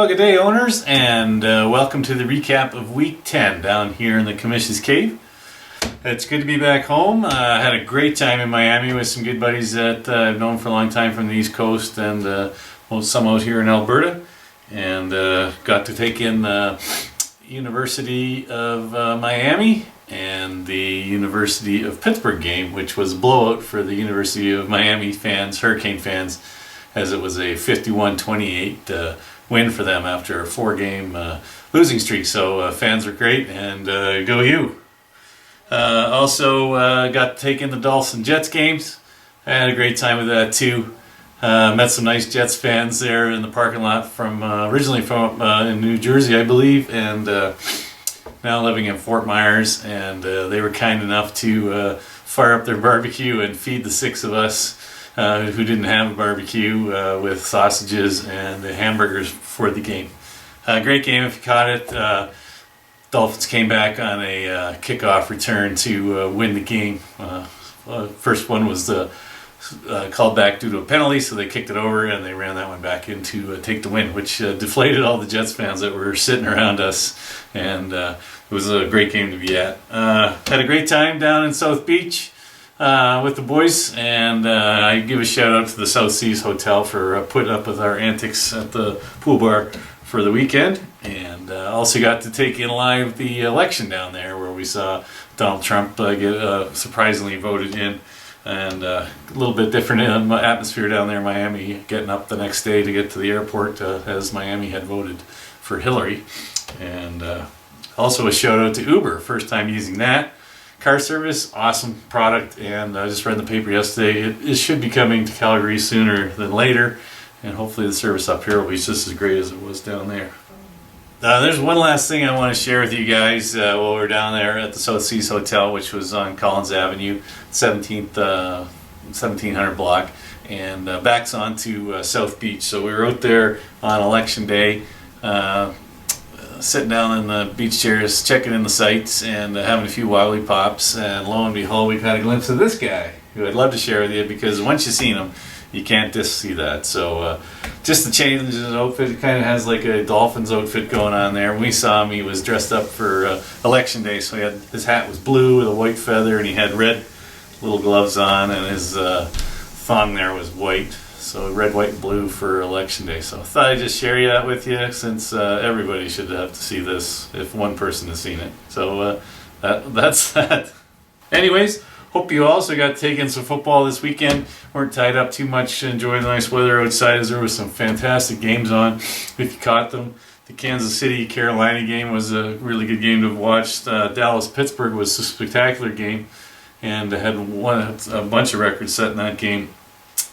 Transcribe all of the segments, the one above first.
Hello, good day owners, and welcome to the recap of week 10 down here in the Commission's Cave. It's good to be back home. I had a great time in Miami with some good buddies that I've known for a long time from the East Coast and some out here in Alberta, and got to take in the University of Miami and the University of Pittsburgh game, which was a blowout for the University of Miami fans, Hurricane fans, as it was a 51-28 win for them after a 4-game losing streak. So fans are great, and go you. Also got to take in the Dolphins and Jets games. I had a great time with that too. Met some nice Jets fans there in the parking lot from originally from in New Jersey, I believe, and now living in Fort Myers, and they were kind enough to fire up their barbecue and feed the 6 of us who didn't have a barbecue with sausages and hamburgers for the game. Great game if you caught it. Dolphins came back on a kickoff return to win the game. First one was called back due to a penalty, so they kicked it over and they ran that one back in to take the win, which deflated all the Jets fans that were sitting around us, and it was a great game to be at. Had a great time down in South Beach with the boys, and I give a shout out to the South Seas Hotel for putting up with our antics at the pool bar for the weekend, and also got to take in live the election down there where we saw Donald Trump get surprisingly voted in, and a little bit different atmosphere down there in Miami, getting up the next day to get to the airport as Miami had voted for Hillary. And also a shout out to Uber, first time using that car service, awesome product, and I just read in the paper yesterday it should be coming to Calgary sooner than later, and hopefully the service up here will be just as great as it was down there. There's one last thing I want to share with you guys while we're down there at the South Seas Hotel, which was on Collins Avenue, 1700 block, and backs onto South Beach. So we were out there on election day, sitting down in the beach chairs, checking in the sights, and having a few wobbly pops, and lo and behold, we've had a glimpse of this guy, who I'd love to share with you, because once you've seen him, you can't just see that. So just the change in his outfit, it kind of has like a Dolphins outfit going on there. When we saw him, he was dressed up for election day, so his hat was blue with a white feather, and he had red little gloves on, and his thong there was white. So red, white, and blue for election day. So I thought I'd just share that with you, since everybody should have to see this if one person has seen it. So that's that. Anyways, hope you also got to take in some football this weekend. Weren't tied up too much, enjoying the nice weather outside, as there was some fantastic games on if you caught them. The Kansas City-Carolina game was a really good game to watch. Dallas-Pittsburgh was a spectacular game, and had a bunch of records set in that game.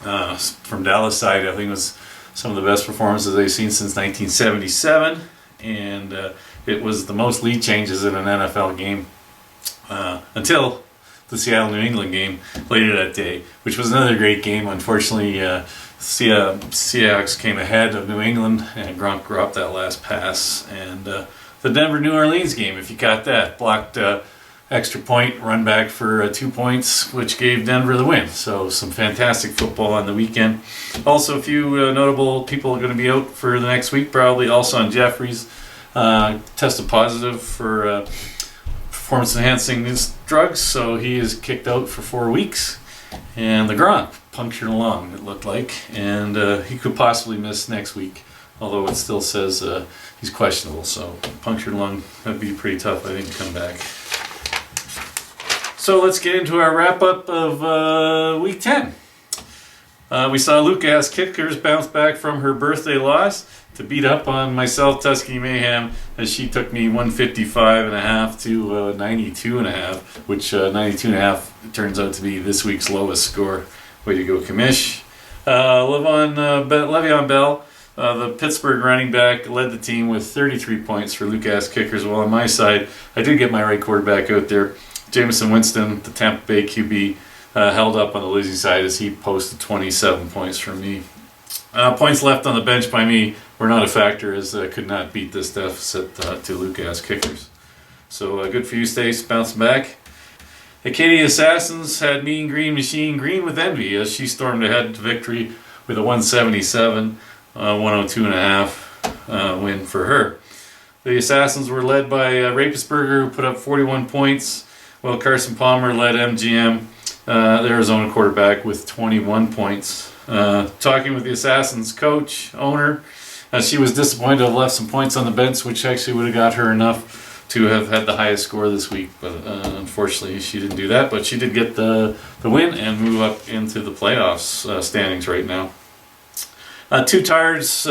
From Dallas side, I think it was some of the best performances they've seen since 1977, and it was the most lead changes in an NFL game until the Seattle-New England game later that day, which was another great game. Unfortunately, Seahawks came ahead of New England, and Gronk dropped that last pass. And the Denver-New Orleans game, if you caught that, blocked extra point, run back for 2 points, which gave Denver the win. So some fantastic football on the weekend. Also, a few notable people are going to be out for the next week, probably. Alshon Jeffries tested positive for performance-enhancing drugs, so he is kicked out for 4 weeks. And the Gronk punctured a lung, it looked like, and he could possibly miss next week, although it still says he's questionable. So punctured lung, that'd be pretty tough, I think, to come back. So let's get into our wrap-up of week 10. We saw Luke-Ass Kickers bounce back from her birthday loss to beat up on myself, Tuscany Mayhem, as she took me 155.5 to 92.5, which 92.5 turns out to be this week's lowest score. Way to go, Commish. Le'Veon Bell, the Pittsburgh running back, led the team with 33 points for Luke-Ass Kickers. While on my side, I did get my right quarterback out there. Jameson Winston, the Tampa Bay QB, held up on the losing side as he posted 27 points for me. Points left on the bench by me were not a factor, as I could not beat this deficit to Luke-Ass Kickers. So good for you, Stace, bouncing back. Acadia Assassins had Mean Green Machine green with envy as she stormed ahead to victory with a 177, 102.5. win for her. The Assassins were led by Rapisberger, who put up 41 points, while Carson Palmer led MGM, the Arizona quarterback, with 21 points. Talking with the Assassins coach, owner, she was disappointed to have left some points on the bench, which actually would have got her enough to have had the highest score this week. But unfortunately, she didn't do that. But she did get the win and move up into the playoffs standings right now. Two tires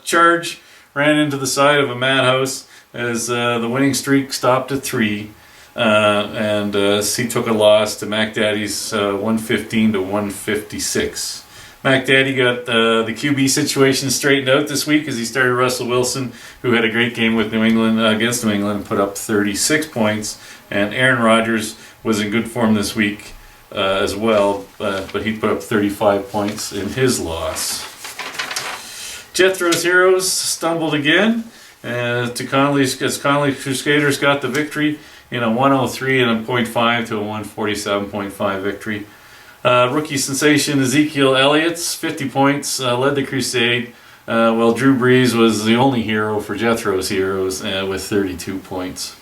charge ran into the side of a madhouse as the winning streak stopped at 3. And he took a loss to Mac Daddy's 115 to 156. Mac Daddy got the QB situation straightened out this week as he started Russell Wilson, who had a great game with New England against New England and put up 36 points. And Aaron Rodgers was in good form this week as well, but he put up 35 points in his loss. Jethro's Heroes stumbled again as Connolly Crusaders got the victory in a 103 and a 0.5 to a 147.5 victory. Rookie sensation Ezekiel Elliott's 50 points led the Crusade, while Drew Brees was the only hero for Jethro's Heroes with 32 points.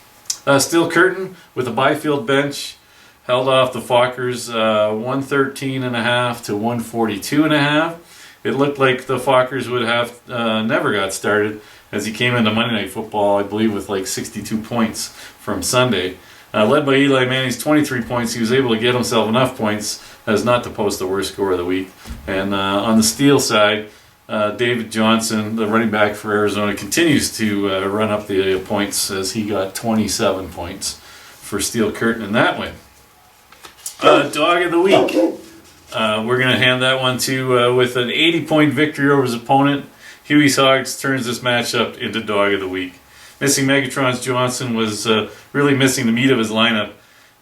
Steel Curtain with a Byfield bench held off the Fockers 113.5 to 142.5. It looked like the Fockers would have never got started as he came into Monday Night Football, I believe, with like 62 points from Sunday. Led by Eli Manning's 23 points, he was able to get himself enough points as not to post the worst score of the week. And on the Steel side, David Johnson, the running back for Arizona, continues to run up the points as he got 27 points for Steel Curtain in that win. Dog of the week. We're going to hand that one to, with an 80-point victory over his opponent, Huey's Hogs turns this matchup into Dog of the Week. Missing Megatron's Johnson was really missing the meat of his lineup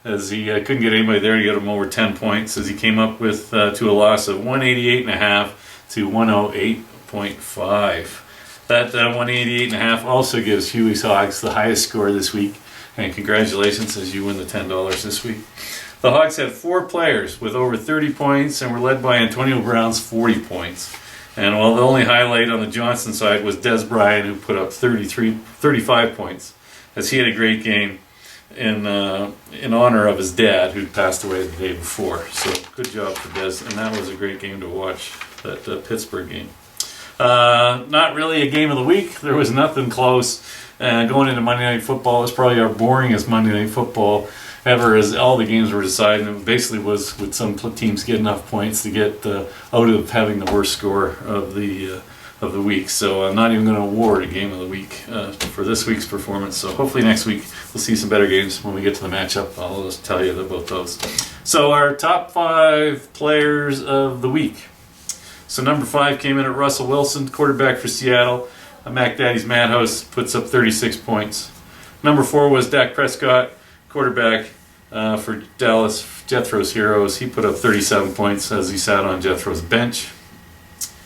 as he couldn't get anybody there to get him over 10 points as he came up with to a loss of 188.5 to 108.5. That 188.5 also gives Huey's Hogs the highest score this week, and congratulations as you win the $10 this week. The Hogs had 4 players with over 30 points and were led by Antonio Brown's 40 points. And while the only highlight on the Johnson side was Des Bryant, who put up 35 points, as he had a great game in honor of his dad, who passed away the day before. So good job for Des, and that was a great game to watch, that Pittsburgh game. Not really a game of the week. There was nothing close. Going into Monday Night Football, it was probably our boringest Monday Night Football ever, as all the games were decided. And it basically was with some teams get enough points to get out of having the worst score of the week. So I'm not even going to award a game of the week for this week's performance. So hopefully next week we'll see some better games when we get to the matchup. I'll just tell you about those. So our top 5 players of the week. So number 5 came in at Russell Wilson, quarterback for Seattle. Mac Daddy's Madhouse puts up 36 points. Number 4 was Dak Prescott, quarterback for Dallas Jethro's Heroes. He put up 37 points as he sat on Jethro's bench.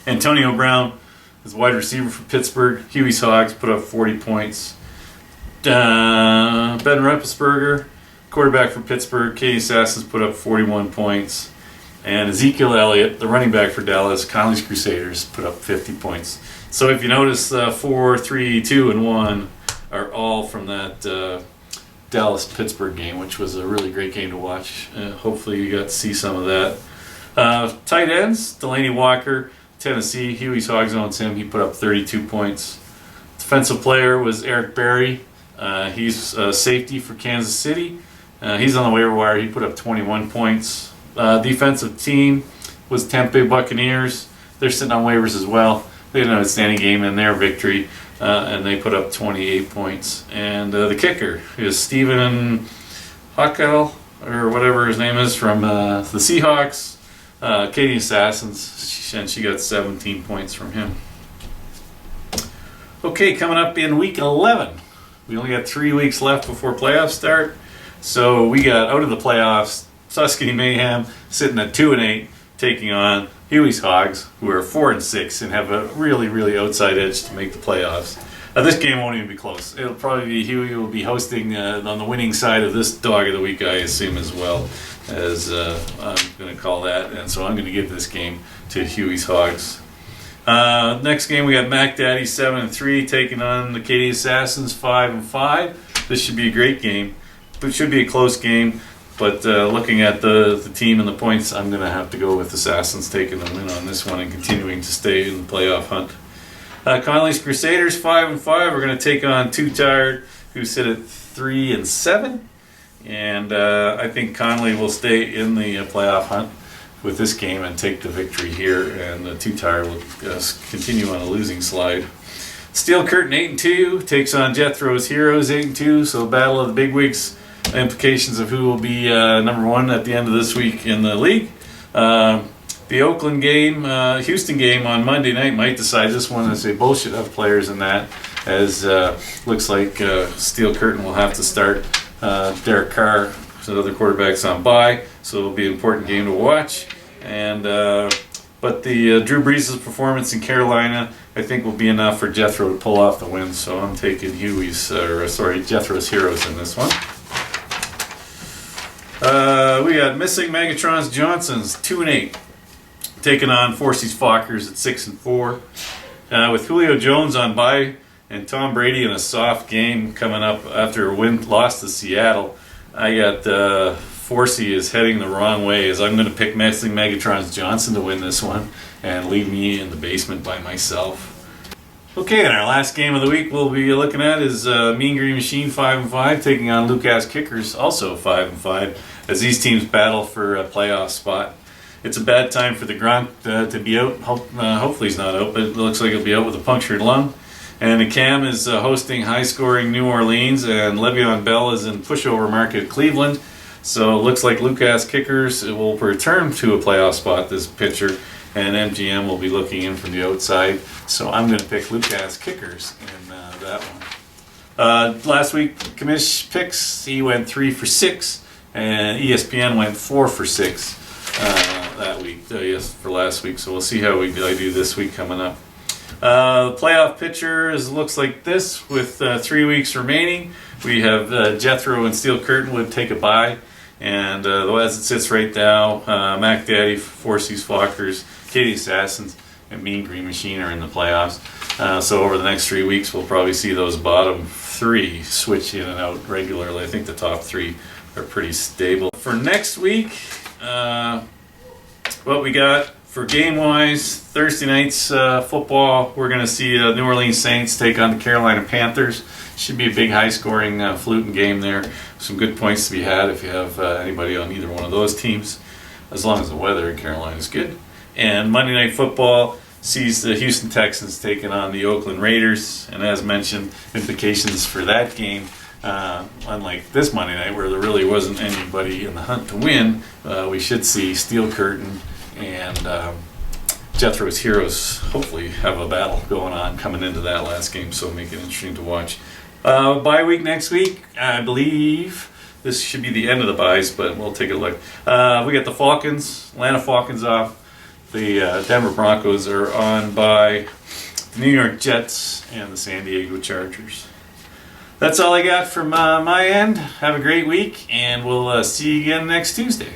Antonio Brown is wide receiver for Pittsburgh. Huey's Hogs put up 40 points. Ben Roethlisberger, quarterback for Pittsburgh. Katie Assassins put up 41 points. And Ezekiel Elliott, the running back for Dallas Connolly Crusaders, put up 50 points. So if you notice, 4, 3, 2, and 1 are all from that Dallas-Pittsburgh game, which was a really great game to watch. Hopefully you got to see some of that. Tight ends, Delaney Walker, Tennessee. Huey's Hogs owns him. He put up 32 points. Defensive player was Eric Berry. He's safety for Kansas City. He's on the waiver wire. He put up 21 points. Defensive team was Tampa Bay Buccaneers. They're sitting on waivers as well. They had an outstanding game in their victory, and they put up 28 points. And the kicker is Steven Huckel, or whatever his name is, from the Seahawks. Katie Assassins, and she got 17 points from him. Okay, coming up in week 11. We only got 3 weeks left before playoffs start. So we got out of the playoffs, Tuscany Mayhem sitting at 2-8, taking on Huey's Hogs, who are 4-6 and have a really, really outside edge to make the playoffs. This game won't even be close. It'll probably be Huey will be hosting on the winning side of this Dog of the Week, I assume, as well, as I'm going to call that. And so I'm going to give this game to Huey's Hogs. Next game we got Mac Daddy 7-3 taking on the Katy Assassins 5-5. This should be a great game. It should be a close game, but looking at the team and the points, I'm going to have to go with Assassins taking the win on this one and continuing to stay in the playoff hunt. Connolly's Crusaders 5-5. We're going to take on Too Tired, who sit at 3-7, and I think Connolly will stay in the playoff hunt with this game and take the victory here, and the Too Tired will continue on a losing slide. Steel Curtain 8-2 takes on Jethro's Heroes 8-2. So battle of the bigwigs, implications of who will be number one at the end of this week in the league. The Oakland game, Houston game on Monday night might decide this one. Is a bullshit of players in that, as looks like Steel Curtain will have to start Derek Carr, so other quarterbacks on bye, so it'll be an important game to watch. And but the Drew Brees' performance in Carolina, I think, will be enough for Jethro to pull off the win. So I'm taking Jethro's Heroes in this one. We got Missing Megatron's Johnsons 2-8, taking on Forsey's Fockers at 6-4. With Julio Jones on bye and Tom Brady in a soft game coming up after a loss to Seattle, I got Forsey is heading the wrong way, as I'm going to pick Missing Megatron's Johnson to win this one and leave me in the basement by myself. Okay, and our last game of the week we'll be looking at is Mean Green Machine 5-5 taking on Lucas Kickers, also 5-5, as these teams battle for a playoff spot. It's a bad time for the Gronk to be out. Hopefully he's not out, but it looks like he'll be out with a punctured lung. And the Cam is hosting high-scoring New Orleans, and Le'Veon Bell is in pushover market Cleveland. So it looks like Lucas Kickers will return to a playoff spot, this pitcher, and MGM will be looking in from the outside. So I'm going to pick Lucas Kickers in that one. Last week, Kamish picks, he went 3 for 6, and ESPN went 4 for 6 that week, yes, for last week. So we'll see how I do this week coming up. The playoff picture looks like this with 3 weeks remaining. We have Jethro and Steel Curtain would take a bye, and as it sits right now, Mac Daddy, Forsey's Fockers, Katy Assassins, and Mean Green Machine are in the playoffs. So over the next 3 weeks, we'll probably see those bottom 3 switch in and out regularly. I think the top 3 are pretty stable. For next week, what we got for game-wise, Thursday night's football, we're going to see New Orleans Saints take on the Carolina Panthers. Should be a big, high-scoring, fluting game there. Some good points to be had if you have anybody on either one of those teams, as long as the weather in Carolina is good. And Monday Night Football sees the Houston Texans taking on the Oakland Raiders. And as mentioned, implications for that game, unlike this Monday night where there really wasn't anybody in the hunt to win, we should see Steel Curtain and Jethro's Heroes hopefully have a battle going on coming into that last game, so make it interesting to watch. Bye week next week, I believe. This should be the end of the buys, but we'll take a look. We got the Atlanta Falcons off. The Denver Broncos are on by the New York Jets and the San Diego Chargers. That's all I got from my end. Have a great week, and we'll see you again next Tuesday.